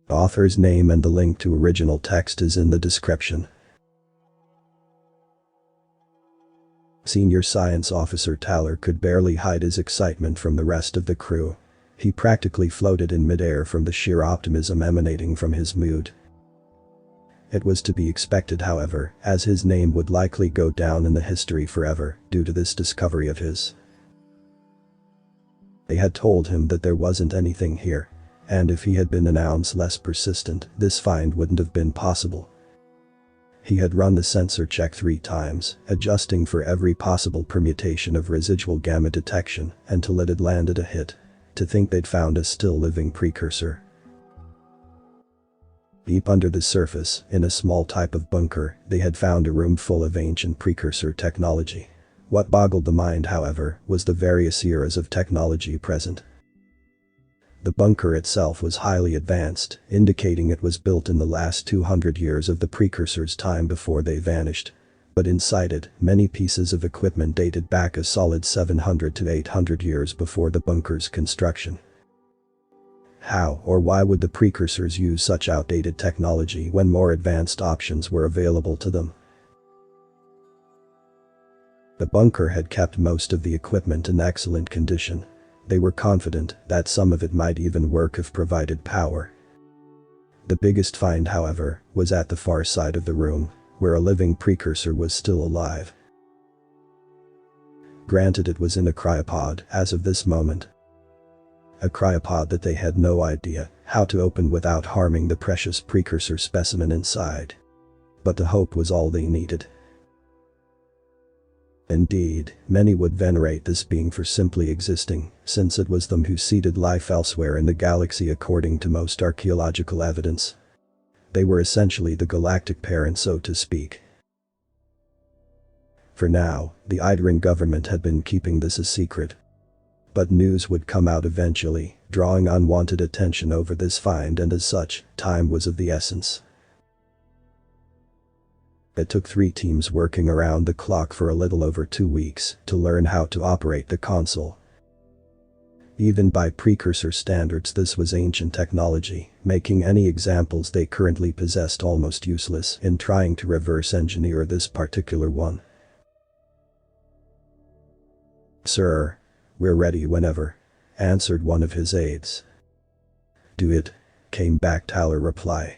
Author's name and the link to original text is in the description. Senior Science Officer Tyler could barely hide his excitement from the rest of the crew. He practically floated in midair from the sheer optimism emanating from his mood. It was to be expected, however, as his name would likely go down in the history forever due to this discovery of his. They had told him that there wasn't anything here, and if he had been an ounce less persistent, this find wouldn't have been possible. He had run the sensor check 3 times, adjusting for every possible permutation of residual gamma detection, until it had landed a hit. To think they'd found a still living precursor. Deep under the surface, in a small type of bunker, they had found a room full of ancient precursor technology. What boggled the mind, however, was the various eras of technology present. The bunker itself was highly advanced, indicating it was built in the last 200 years of the precursor's time before they vanished. But inside it, many pieces of equipment dated back a solid 700 to 800 years before the bunker's construction. How or why would the precursors use such outdated technology when more advanced options were available to them? The bunker had kept most of the equipment in excellent condition. They were confident that some of it might even work if provided power. The biggest find, however, was at the far side of the room, where a living precursor was still alive. Granted, it was in a cryopod as of this moment. A cryopod that they had no idea how to open without harming the precious precursor specimen inside. But the hope was all they needed. Indeed, many would venerate this being for simply existing, since it was them who seeded life elsewhere in the galaxy according to most archaeological evidence. They were essentially the galactic parent, so to speak. For now, the Idran government had been keeping this a secret. But news would come out eventually, drawing unwanted attention over this find, and as such, time was of the essence. It took 3 teams working around the clock for a little over 2 weeks to learn how to operate the console. Even by precursor standards, this was ancient technology, making any examples they currently possessed almost useless in trying to reverse engineer this particular one. "Sir, we're ready whenever," answered one of his aides. "Do it," came back Tyler's reply.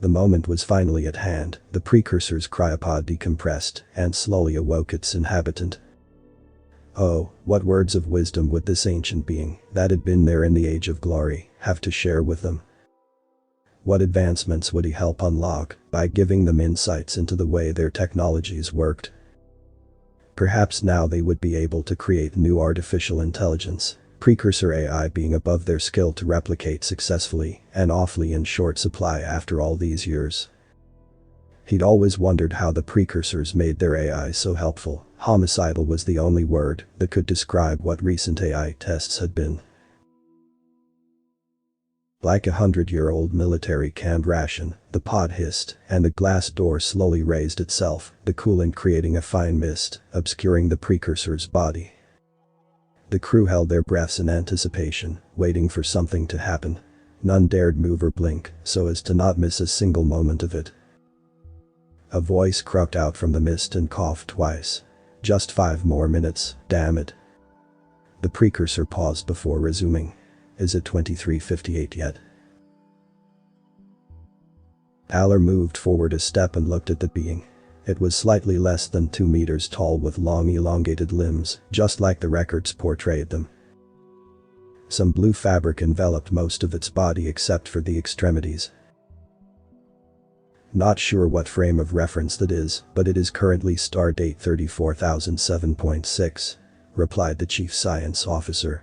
The moment was finally at hand. The precursor's cryopod decompressed and slowly awoke its inhabitant. Oh, what words of wisdom would this ancient being, that had been there in the Age of Glory, have to share with them? What advancements would he help unlock by giving them insights into the way their technologies worked? Perhaps now they would be able to create new artificial intelligence, precursor AI being above their skill to replicate successfully and awfully in short supply after all these years. He'd always wondered how the precursors made their AI so helpful. Homicidal was the only word that could describe what recent AI tests had been. Like a 100-year-old military canned ration, the pod hissed, and the glass door slowly raised itself, the coolant creating a fine mist, obscuring the precursor's body. The crew held their breaths in anticipation, waiting for something to happen. None dared move or blink, so as to not miss a single moment of it. A voice croaked out from the mist and coughed twice. "Just 5 more minutes, damn it." The precursor paused before resuming. "Is it 23:58 yet?" Tyler moved forward a step and looked at the being. It was slightly less than 2 meters tall with long elongated limbs, just like the records portrayed them. Some blue fabric enveloped most of its body except for the extremities. "Not sure what frame of reference that is, but it is currently stardate 34007.6, replied the chief science officer.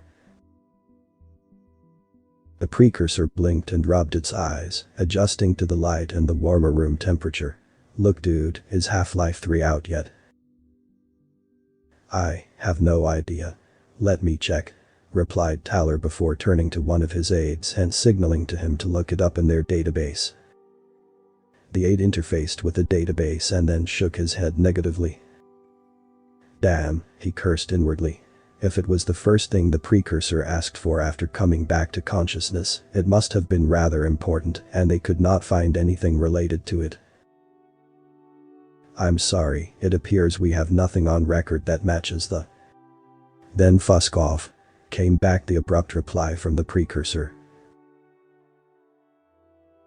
The precursor blinked and rubbed its eyes, adjusting to the light and the warmer room temperature. "Look dude, is Half-Life 3 out yet?" "I have no idea. Let me check," replied Tyler before turning to one of his aides and signaling to him to look it up in their database. The aide interfaced with the database and then shook his head negatively. "Damn," he cursed inwardly. If it was the first thing the precursor asked for after coming back to consciousness, it must have been rather important, and they could not find anything related to it. I'm sorry, it appears we have nothing on record that matches the. Then fuck off, came back the abrupt reply from the precursor.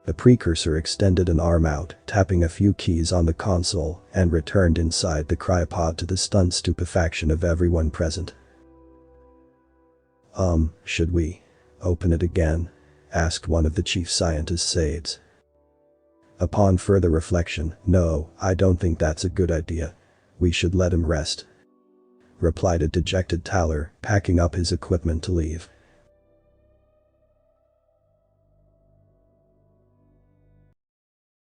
The precursor extended an arm out, tapping a few keys on the console, and returned inside the cryopod to the stunned stupefaction of everyone present. Should we open it again? Asked one of the chief scientist's aides. Upon further reflection, no, I don't think that's a good idea. We should let him rest, replied a dejected Taller, packing up his equipment to leave.